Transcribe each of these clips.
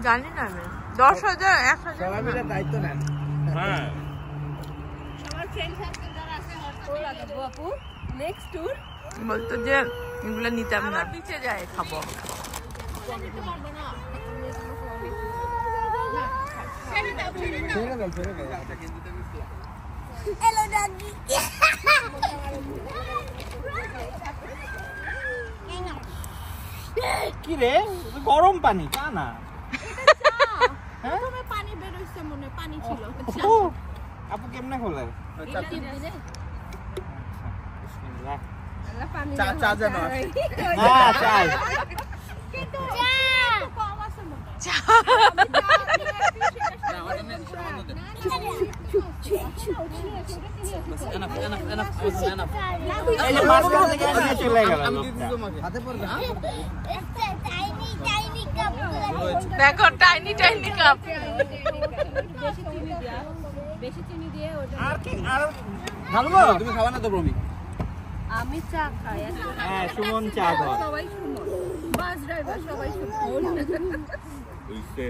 জানি না আমি 10,000 1,000 দায়িত্ব নেন। হ্যাঁ বলতো যে এগুলো নিতাম না নিচে যায় খাবো কি রে গরম পানি তা না পানি বের হইছে মনে পানি ছিল আপু কেমনে হলে চা চা যেন হ্যাঁ চাই কিন্তু কম আছে মনে চা দেখো টাইনি টাইনি কাপ বেশি চিনি দিয়ে ওটা আর কি আর ঢালবো তুমি খাবে না তো প্রমি আমি চা খাই হ্যাঁ সুমন চা দাও সবাই সুমন বাস ড্রাইভার সবাই সুমন বুঝতে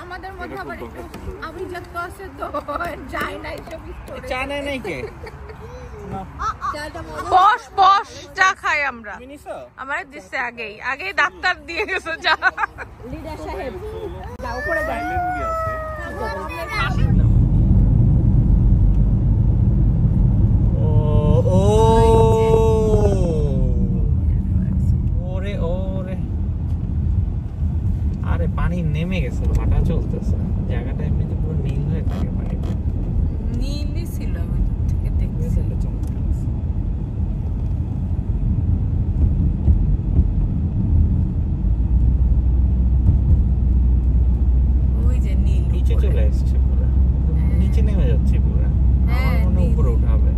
আমাদের মধ্যে আবার একটু আভিজাত্য আছে তো যায় না এইসব স্টোরে চা নাই কে বস বস চা খাই আমরা আমারে দিছে আগেই ডাক্তার দিয়ে গেছে চা লিডার সাহেব যাও করে যাই ওরে ওরে আরে পানি নেমে গেছে ভাটা চলতেছে জায়গাটা এমনিতে পুরো নীল হয়ে থাকে পানি নীলই ছিল আমি থেকে দেখছি ওই যে নীল নিচে চলে আসছে পুরো নিচে নেমে যাচ্ছে পুরো আমার মনে হয় উপরে উঠাবে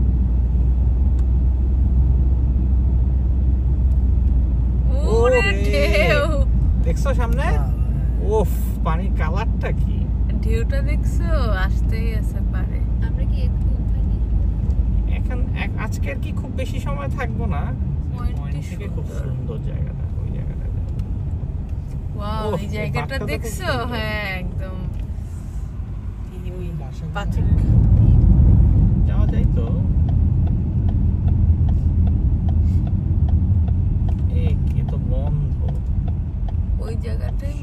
ওরে ঢেউ দেখছো সামনে ওফ পানির কালারটা কি ঢেউটা দেখছো আসতেই আছে পারে আমরা কি এখন আজকের কি খুব বেশি সময় থাকবো না পয়েন্ট থেকে খুব সুন্দর জায়গাটা ওই জায়গাটা ওয়াও এই জায়গাটা দেখছো হ্যাঁ একদম কি ওই পাথর যাওয়া যায় তো এই কি তো বন্ধ ওই জায়গাটাই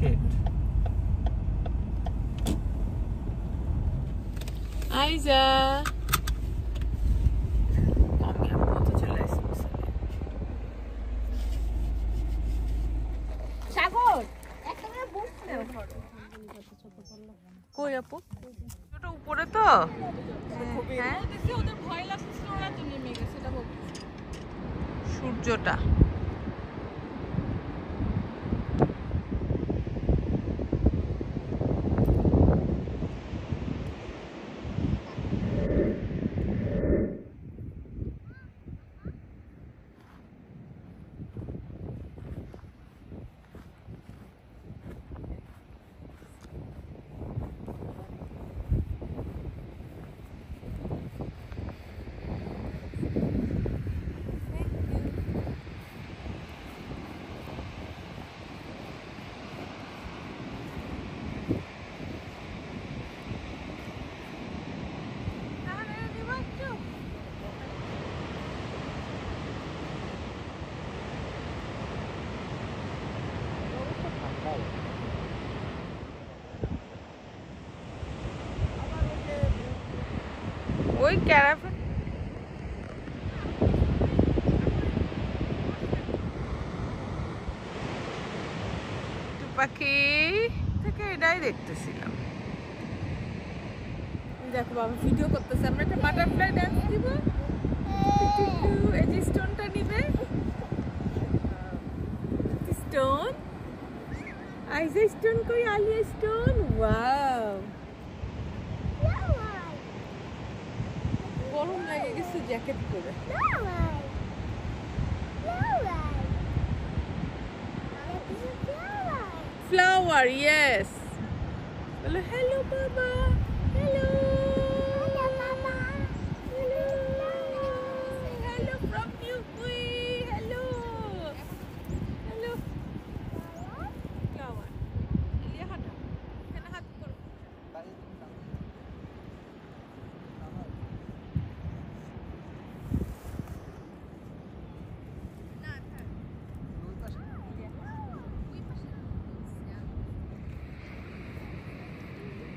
আইজা সাগর একটা বুক নাও কই আপু ওটা উপরে তো হ্যাঁ ওদের ভয় লাগছে ওরা তো নেমে গেছে এটা সূর্যটা ওই ক্যারাভ্যান পাখি থেকে এটাই দেখতেছিলাম দেখো বাবা ভিডিও করতেছে আমরা একটা বাটারফ্লাই ডান্স দিব এই যে স্টোনটা নিবে স্টোন আইজা স্টোন কই আলিয়া স্টোন ওয়াও গরম লাগে গেছে জ্যাকেট পরে ফ্লাওয়ার ইয়েস বলো হ্যালো বাবা, হ্যালো বাবা, hello, hello from UP, hello, hello. Flower লিয়ে হাঁটা, এখানে হাত করো।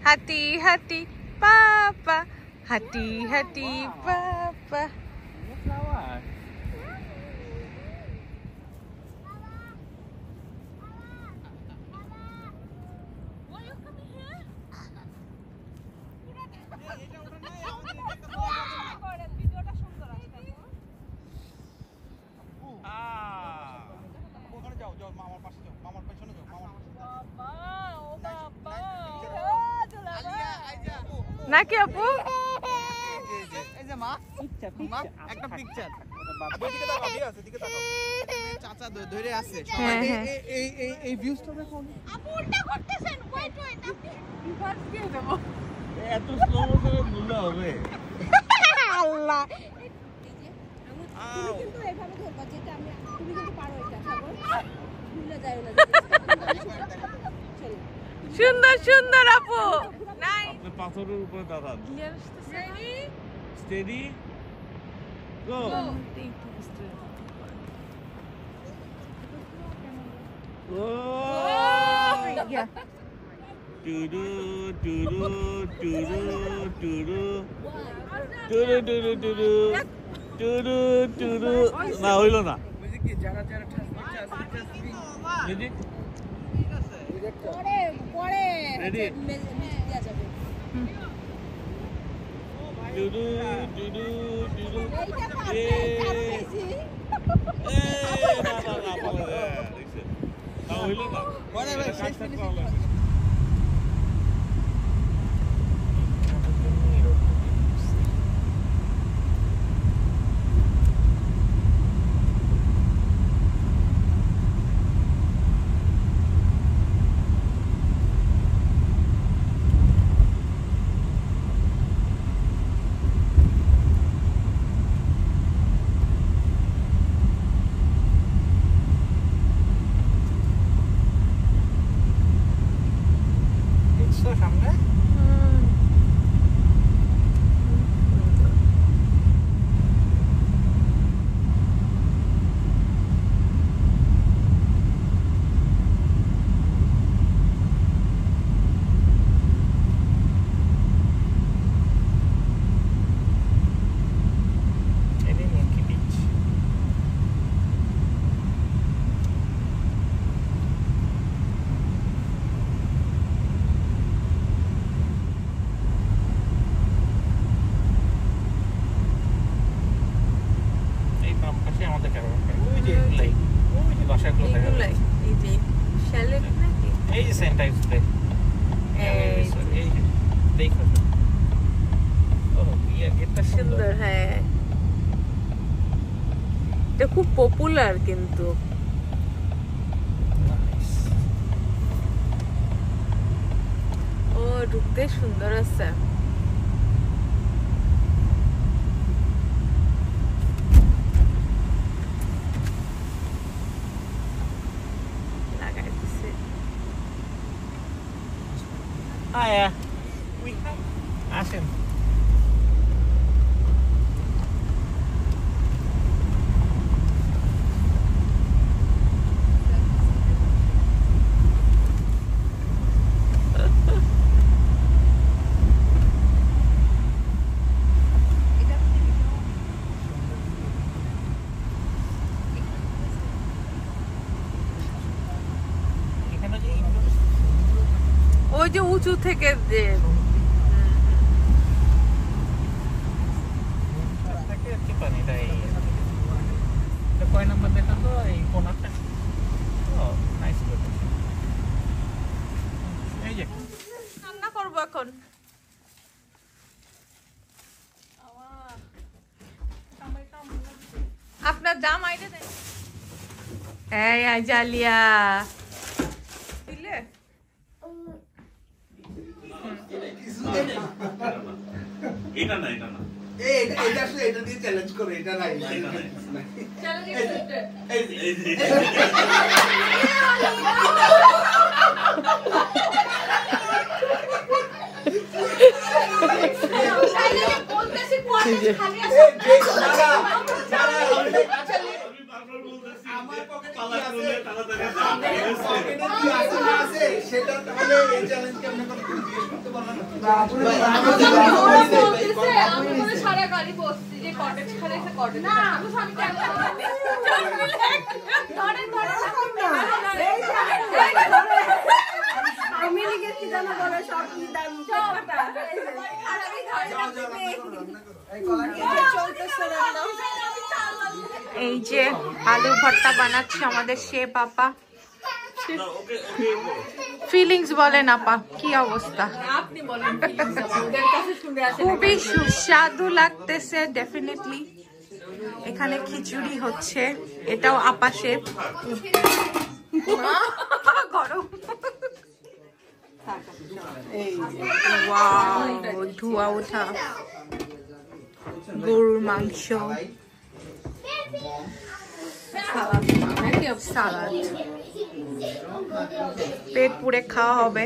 হাতি হাতি পাপা, হাতি হাতি পাপা। ফ্লাওয়ার নাকি আপু? এই যে মা মা একটা পিকচার দিকে তাকাও দিয়ে আছে দিকে তাকাও চাচা ধরে আছে সবাই এই এই এই ভিউজটা দেখো আপু উল্টা করতেছেন ওয়েট ওয়েট আপনি বিভাগ দিয়ে দেব। এত স্লো মোশনে ভুললে হবে আল্লাহ তুমি কিন্তু এইভাবে ধরবা যেটা আমি তুমি কিন্তু পারো এটা সাগর ভুলে যাও না চলো সুন্দর সুন্দর আপু। নাই আপনি পাথরের উপরে দাঁড়ান ক্লিয়ার আসতেছে না? স্টেডি গো ও ইয়া। টুরু টুরু টুরু টুরু টুরু টুরু টুরু টুরু টুরু না হইল না রেডি পরে পরে Ready? মিউজিক দেয়া যাবে টুরু টুরু টুরু এইটা এ পারতেছি না না না বলে দেখছেন না হইল না পরে ভাই শেষ ফিনিশিং সামনে আমাদের ওই যে লেক ওই যে বাসাগুলো দেখা এগুলাই এই যে শ্যালেট নাকি? এই যে সেন্টার ডিসপ্লে এই যে দেখো ও ইয়া গেটটা সুন্দর। হ্যাঁ এটা খুব পপুলার কিন্তু। ও ঢুকতে সুন্দর আছে। লাগাই দিছে। আয়া আসেন এখানে যে ওই যে উঁচু থেকে যে থেকে কি পানি এটা এই এটা কয় নাম্বার দেখান তো এই কোনারটা ও নাইস লোকেশন এই যে রান্না করবো এখন। আপনার দাম আইডে দেন। এই জালিয়া দিলে এটা না এটা না এটা আসলে এটা দিয়ে চ্যালেঞ্জ করে এটা নাই চ্যালেঞ্জ অ্যাকসেপ্টেড। বলতেছি কোয়ার্টার খালি আছে আমার পকেটে কি আছে পকেটে কি আছে না আছে সেটা তাহলে এই চ্যালেঞ্জ কেমনে করে জিজ্ঞেস করতে পারলাম আমি সারা গাড়ি বসছি যে কটেজ খালি আছে কটেজ না আমি কেন আমি লিখেছি জানো বলে সব কি দাম চলটা এই যে আলু ভর্তা বানাচ্ছে আমাদের শেফ আপা। ফিলিংস বলেন আপা, কি অবস্থা? আপনি বলেন ওদের কাছে শুনে আসেন। খুবই সুস্বাদু লাগতেছে ডেফিনেটলি। এখানে খিচুড়ি হচ্ছে, এটাও আপা শেফ। গরম। ওয়াও, ধোয়া ওঠা গরুর মাংস, সালাদ, পেট পুড়ে খাওয়া হবে।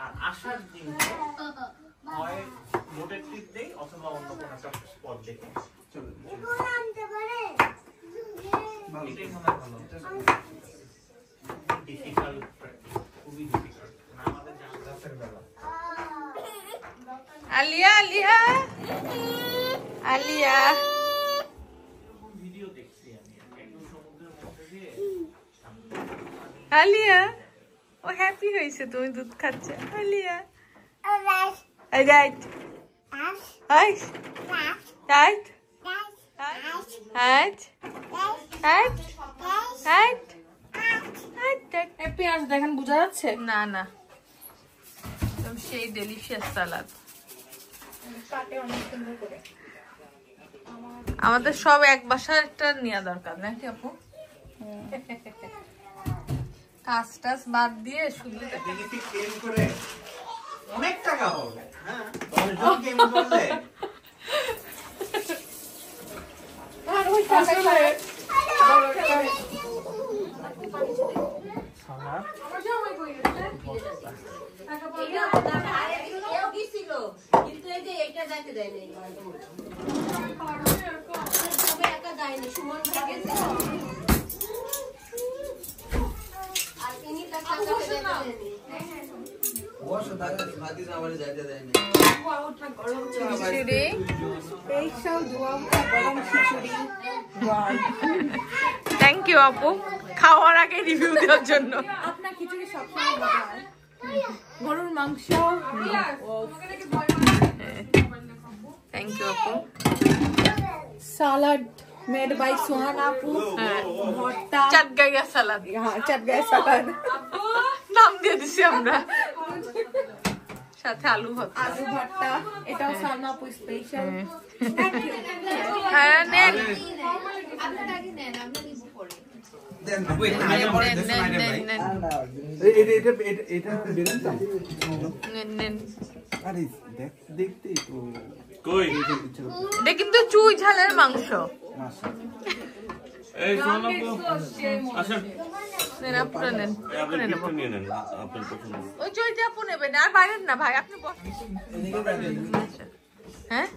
আর আসার দিন হয় মোটের ট্রিপ দেই অথবা অন্য কোনো একটা স্পট দেখে এটাই মনে হয় ভালো। ডিফিকাল্ট, খুবই ডিফিকাল্ট আমাদের রাতের বেলা। আলিয়া আলিয়া আলিয়া ভিডিও দেখছি আমি একদম সমুদ্রের মধ্যে দিয়ে আলিয়া, ও হ্যাপি হয়েছে তুমি দুধ খাচ্ছে। Alia right right right right right right. পেঁয়াজ দেখেন বোঝা যাচ্ছে? না না, সেই ডেলিশিয়াস সালাদ। আমাদের সব এক বাসার একটা নেওয়া দরকার নাকি আপু? কাজ টাজ বাদ দিয়ে শুধু বেনিফিট ক্লেম করে অনেক টাকা হবে। হ্যাঁ 10 জন ক্লেম করলে আর ওই টাকা আমার জামাই কই গেছে? কিন্তু এই যে এটা যাইতে দেয় নাই একা যায়নি সুমন ভাই গেছে আর ইনি তার টাকা দেয়নি খিচুড়ি, থ্যাংক ইউ আপু খাওয়ার আগে রিভিউ দেওয়ার জন্য। আপনার খিচুড়ি সবসময় মজা হয়। গরুর মাংস থ্যাংক ইউ আপু। সালাড মেড বাই সোহান আপু, ভর্তা চাটগাইয়া সালাদ, হ্যাঁ চাটগাই সালাদ, নাম দিয়ে দিছি আমরা, সাথে আলু ভর্তা। আলু ভর্তা, এটাও সোহান আপু স্পেশাল। হ্যাঁ নেন আপনারা কি নেন আমরা নিব পরে দেন ওয়েট আগে পরে নেন দেন নেন ভাই নেন এটা বেরেন তো নেন নেন। আরে দেখতে তো কই এটা কিন্তু চুই ঝালের মাংস। এই সোনা আপু আসেন নেন আপুরা নেন, আপনি করে নেবো। গিফট নিয়ে নেন আপনার পছন্দ। ওই চইটা আপু নেবেন আর বাইরের না ভাই, আপনি বসেন। হ্যাঁ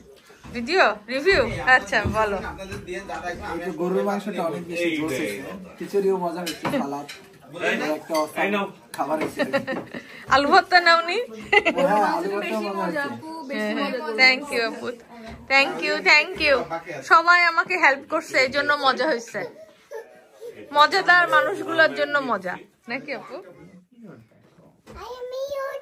ভিডিও রিভিউ, আচ্ছা বলো। আপনাদের দিয়ে দাদা এই গরুর মাংসটা অনেক বেশি প্রসেস, খিচুড়িও মজা হচ্ছে, সালাদ একটা এই নাও। খাবার হিসেবে। আলু ভর্তা নাওনি? হ্যাঁ আলু ভর্তা মজা হচ্ছে। থ্যাংক ইউ আপু, থ্যাংক ইউ থ্যাংক ইউ। সবাই আমাকে হেল্প করছে, এই জন্য মজা হয়েছে। মজাদার মানুষগুলোর জন্য মজা নাকি আপু? I am your